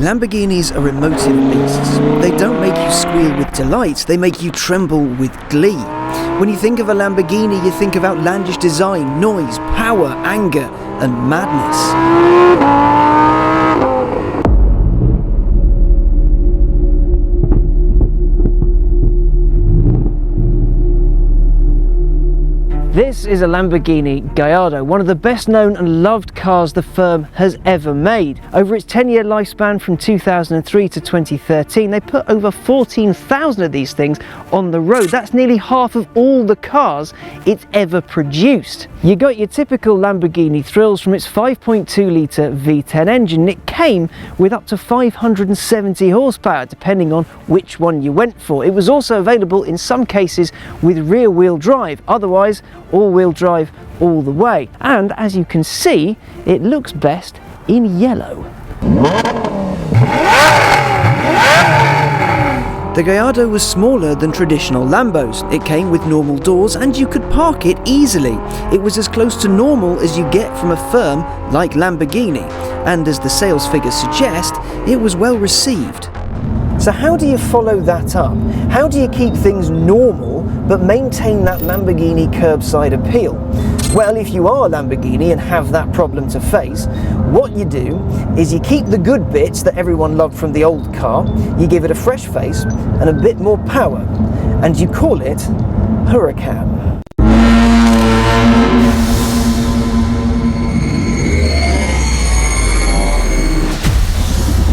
Lamborghinis are emotive beasts. They don't make you squeal with delight, they make you tremble with glee. When you think of a Lamborghini, you think of outlandish design, noise, power, anger, and madness. This is a Lamborghini Gallardo, one of the best known and loved cars the firm has ever made. Over its 10-year lifespan from 2003 to 2013, they put over 14,000 of these things on the road. That's nearly half of all the cars it's ever produced. You got your typical Lamborghini thrills from its 5.2 litre V10 engine. It came with up to 570 horsepower, depending on which one you went for. It was also available in some cases with rear-wheel drive, otherwise all-wheel drive all the way. And as you can see, it looks best in yellow. The Gallardo was smaller than traditional Lambos. It came with normal doors and you could park it easily. It was as close to normal as you get from a firm like Lamborghini. And as the sales figures suggest, it was well received. So how do you follow that up? How do you keep things normal but maintain that Lamborghini curbside appeal? Well, if you are Lamborghini and have that problem to face, what you do is you keep the good bits that everyone loved from the old car, you give it a fresh face and a bit more power, and you call it Huracan.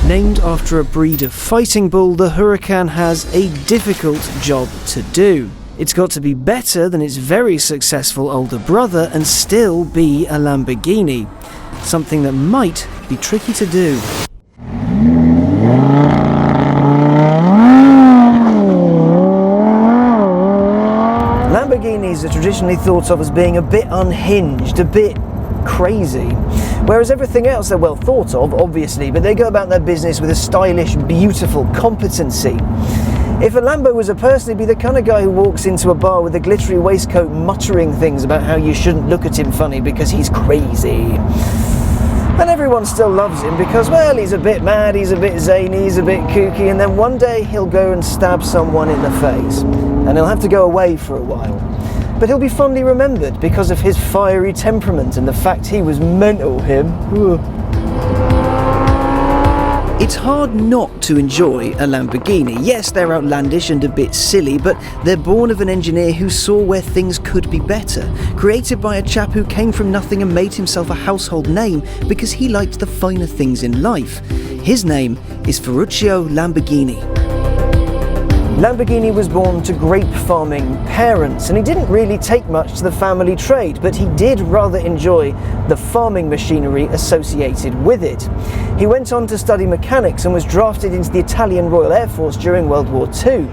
Named after a breed of fighting bull, the Huracan has a difficult job to do. It's got to be better than its very successful older brother and still be a Lamborghini. Something that might be tricky to do. Lamborghinis are traditionally thought of as being a bit unhinged, a bit crazy. Whereas everything else they're well thought of, obviously, but they go about their business with a stylish, beautiful competency. If a Lambo was a person, he'd be the kind of guy who walks into a bar with a glittery waistcoat muttering things about how you shouldn't look at him funny because he's crazy. And everyone still loves him because, well, he's a bit mad, he's a bit zany, he's a bit kooky, and then one day he'll go and stab someone in the face. And he'll have to go away for a while. But he'll be fondly remembered because of his fiery temperament and the fact he was mental, him. It's hard not to enjoy a Lamborghini. Yes, they're outlandish and a bit silly, but they're born of an engineer who saw where things could be better. Created by a chap who came from nothing and made himself a household name because he liked the finer things in life. His name is Ferruccio Lamborghini. Lamborghini was born to grape farming parents, and he didn't really take much to the family trade, but he did rather enjoy the farming machinery associated with it. He went on to study mechanics and was drafted into the Italian Royal Air Force during World War II.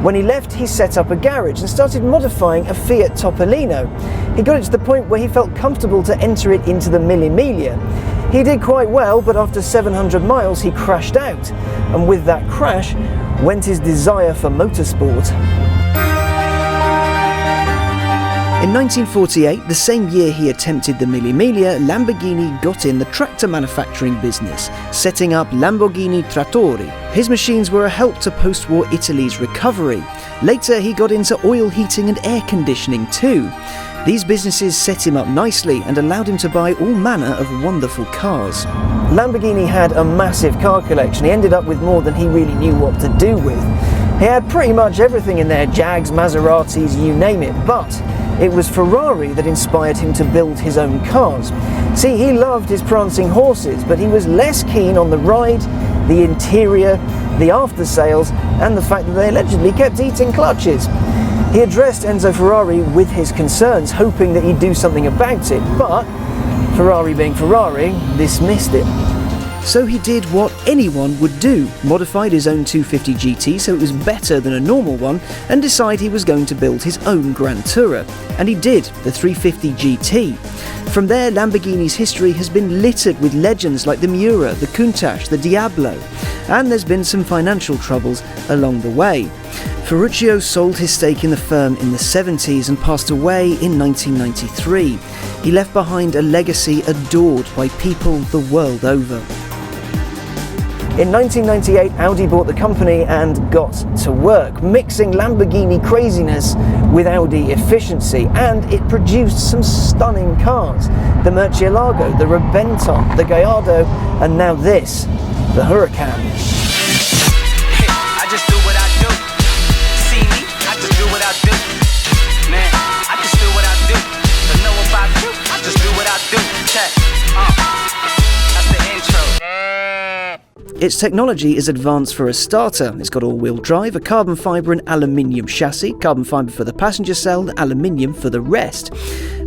When he left, he set up a garage and started modifying a Fiat Topolino. He got it to the point where he felt comfortable to enter it into the Mille Miglia. He did quite well, but after 700 miles he crashed out, and with that crash went his desire for motorsport. In 1948, the same year he attempted the Mille Miglia, Lamborghini got in the tractor manufacturing business, setting up Lamborghini Trattori. His machines were a help to post-war Italy's recovery. Later he got into oil heating and air conditioning too. These businesses set him up nicely and allowed him to buy all manner of wonderful cars. Lamborghini had a massive car collection. He ended up with more than he really knew what to do with. He had pretty much everything in there, Jags, Maseratis, you name it, but it was Ferrari that inspired him to build his own cars. See, he loved his prancing horses, but he was less keen on the ride, the interior, the after-sales, and the fact that they allegedly kept eating clutches. He addressed Enzo Ferrari with his concerns, hoping that he'd do something about it, but Ferrari being Ferrari, dismissed it. So he did what anyone would do, modified his own 250 GT so it was better than a normal one, and decided he was going to build his own Grand Tourer. And he did, the 350 GT. From there, Lamborghini's history has been littered with legends like the Miura, the Countach, the Diablo, and there's been some financial troubles along the way. Ferruccio sold his stake in the firm in the 70s and passed away in 1993. He left behind a legacy adored by people the world over. In 1998, Audi bought the company and got to work, mixing Lamborghini craziness with Audi efficiency, and it produced some stunning cars. The Murcielago, the Rebenton, the Gallardo, and now this, the Huracan. I just do what I do. See me? I just do what I do. Man, I just do what I do. Don't know about you. I just do what I do. Check. That's the intro. Its technology is advanced for a starter. It's got all-wheel drive, a carbon fibre and aluminium chassis, carbon fibre for the passenger cell, aluminium for the rest.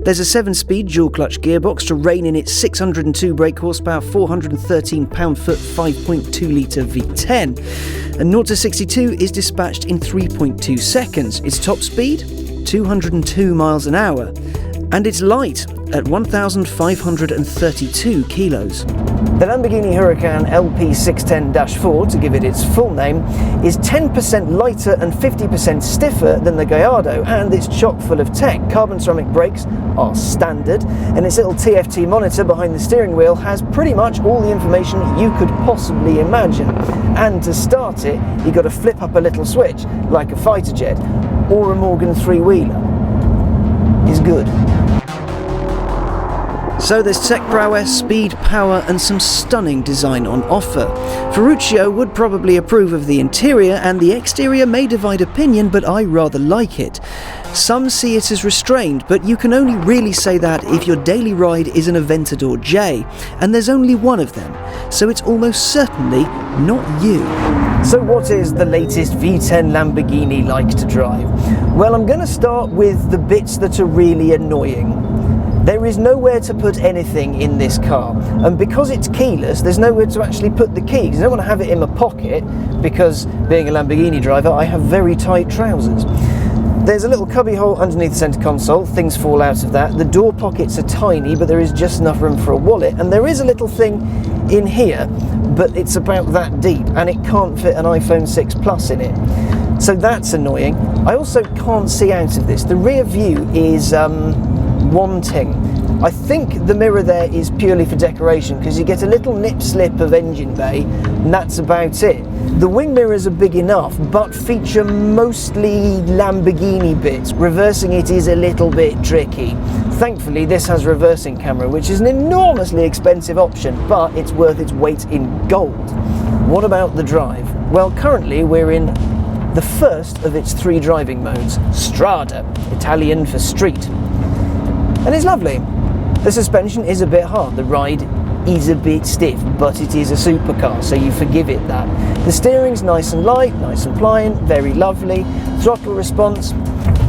There's a 7-speed dual-clutch gearbox to rein in its 602 brake horsepower, 413 pound-foot, 5.2-litre V10. And 0 to 62 is dispatched in 3.2 seconds. Its top speed, 202 miles an hour. And it's light at 1,532 kilos. The Lamborghini Huracan LP610-4, to give it its full name, is 10% lighter and 50% stiffer than the Gallardo, and it's chock full of tech. Carbon ceramic brakes are standard, and its little TFT monitor behind the steering wheel has pretty much all the information you could possibly imagine. And to start it, you've got to flip up a little switch, like a fighter jet, or a Morgan three-wheeler. Is good. So there's tech prowess, speed, power and some stunning design on offer. Ferruccio would probably approve of the interior, and the exterior may divide opinion, but I rather like it. Some see it as restrained, but you can only really say that if your daily ride is an Aventador J, and there's only one of them, so it's almost certainly not you. So what is the latest V10 Lamborghini like to drive? Well, I'm going to start with the bits that are really annoying. There is nowhere to put anything in this car, and because it's keyless, there's nowhere to actually put the key. I don't want to have it in my pocket, because being a Lamborghini driver, I have very tight trousers. There's a little cubby hole underneath the centre console, things fall out of that. The door pockets are tiny, but there is just enough room for a wallet, and there is a little thing in here, but it's about that deep, and it can't fit an iPhone 6 Plus in it. So that's annoying. I also can't see out of this. The rear view is wanting. I think the mirror there is purely for decoration, because you get a little nip slip of engine bay, and that's about it. The wing mirrors are big enough, but feature mostly Lamborghini bits. Reversing it is a little bit tricky. Thankfully, this has reversing camera, which is an enormously expensive option, but it's worth its weight in gold. What about the drive? Well, currently we're in the first of its 3 driving modes, Strada, Italian for street. And it's lovely. The suspension is a bit hard, the ride is a bit stiff, but it is a supercar, so you forgive it that. The steering's nice and light, nice and pliant, very lovely. Throttle response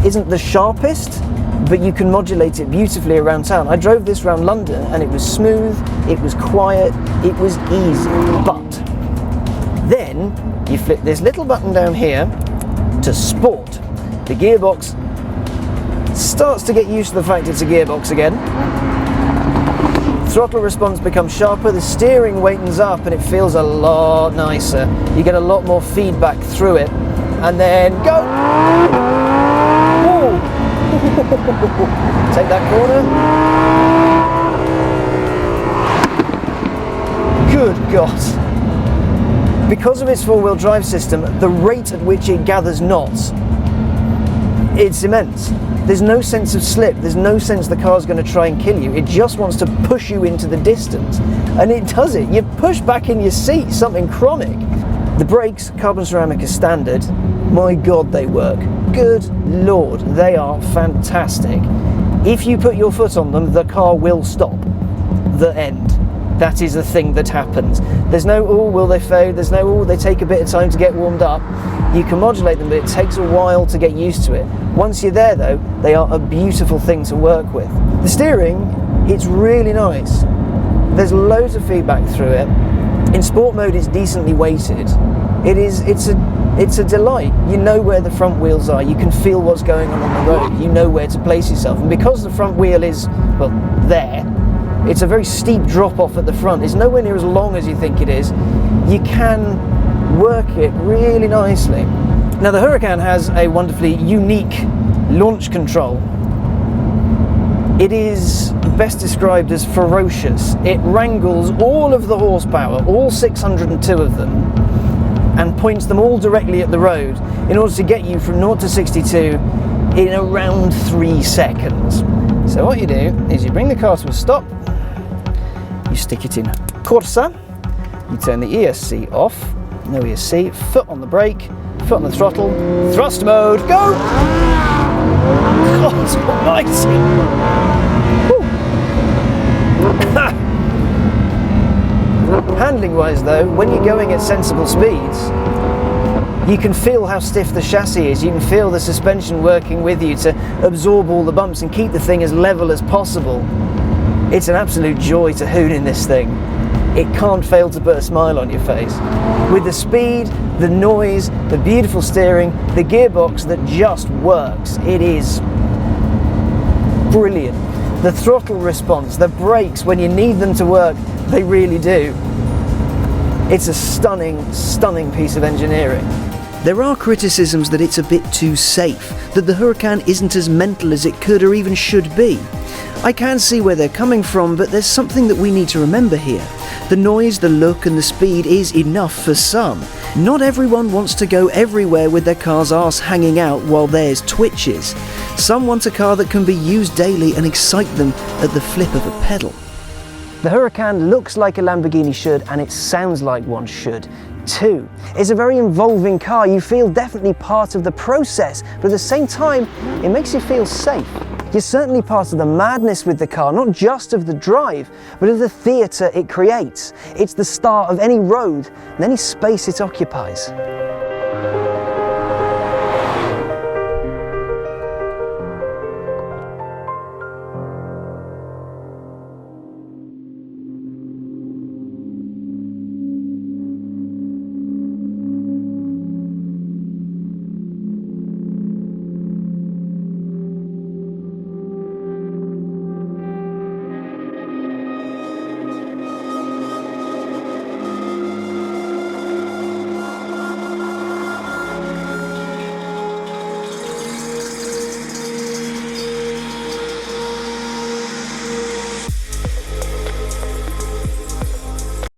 isn't the sharpest, but you can modulate it beautifully around town. I drove this around London and it was smooth, it was quiet, it was easy. But then you flip this little button down here to sport. The gearbox starts to get used to the fact it's a gearbox again. Throttle response becomes sharper, the steering waitens up, and it feels a lot nicer. You get a lot more feedback through it. And then go! Whoa. Take that corner. Good God. Because of its 4-wheel drive system, the rate at which it gathers knots, it's immense. There's no sense of slip, there's no sense the car's going to try and kill you. It just wants to push you into the distance. And it does it. You push back in your seat, something chronic. The brakes, carbon ceramic is standard. My God, they work. Good Lord, they are fantastic. If you put your foot on them, the car will stop. The end. That is a thing that happens. There's no, oh, will they fade? There's no, oh, they take a bit of time to get warmed up. You can modulate them, but it takes a while to get used to it. Once you're there, though, they are a beautiful thing to work with. The steering, it's really nice. There's loads of feedback through it. In sport mode, it's decently weighted. It's a delight. You know where the front wheels are. You can feel what's going on the road. You know where to place yourself. And because the front wheel is, well, there, it's a very steep drop off at the front. It's nowhere near as long as you think it is. You can work it really nicely. Now the Huracan has a wonderfully unique launch control. It is best described as ferocious. It wrangles all of the horsepower, all 602 of them, and points them all directly at the road in order to get you from 0 to 62 in around 3 seconds. So what you do is you bring the car to a stop, you stick it in Corsa, you turn the ESC off, no ESC, foot on the brake, foot on the throttle, thrust mode, go! God almighty! Handling wise though, when you're going at sensible speeds, you can feel how stiff the chassis is, you can feel the suspension working with you to absorb all the bumps and keep the thing as level as possible. It's an absolute joy to hoon in this thing. It can't fail to put a smile on your face. With the speed, the noise, the beautiful steering, the gearbox that just works, it is brilliant. The throttle response, the brakes, when you need them to work, they really do. It's a stunning, stunning piece of engineering. There are criticisms that it's a bit too safe, that the Huracan isn't as mental as it could or even should be. I can see where they're coming from, but there's something that we need to remember here. The noise, the look and the speed is enough for some. Not everyone wants to go everywhere with their car's arse hanging out while theirs twitches. Some want a car that can be used daily and excite them at the flip of a pedal. The Huracan looks like a Lamborghini should, and it sounds like one should too. It's a very involving car. You feel definitely part of the process, but at the same time, it makes you feel safe. You're certainly part of the madness with the car, not just of the drive, but of the theatre it creates. It's the star of any road and any space it occupies.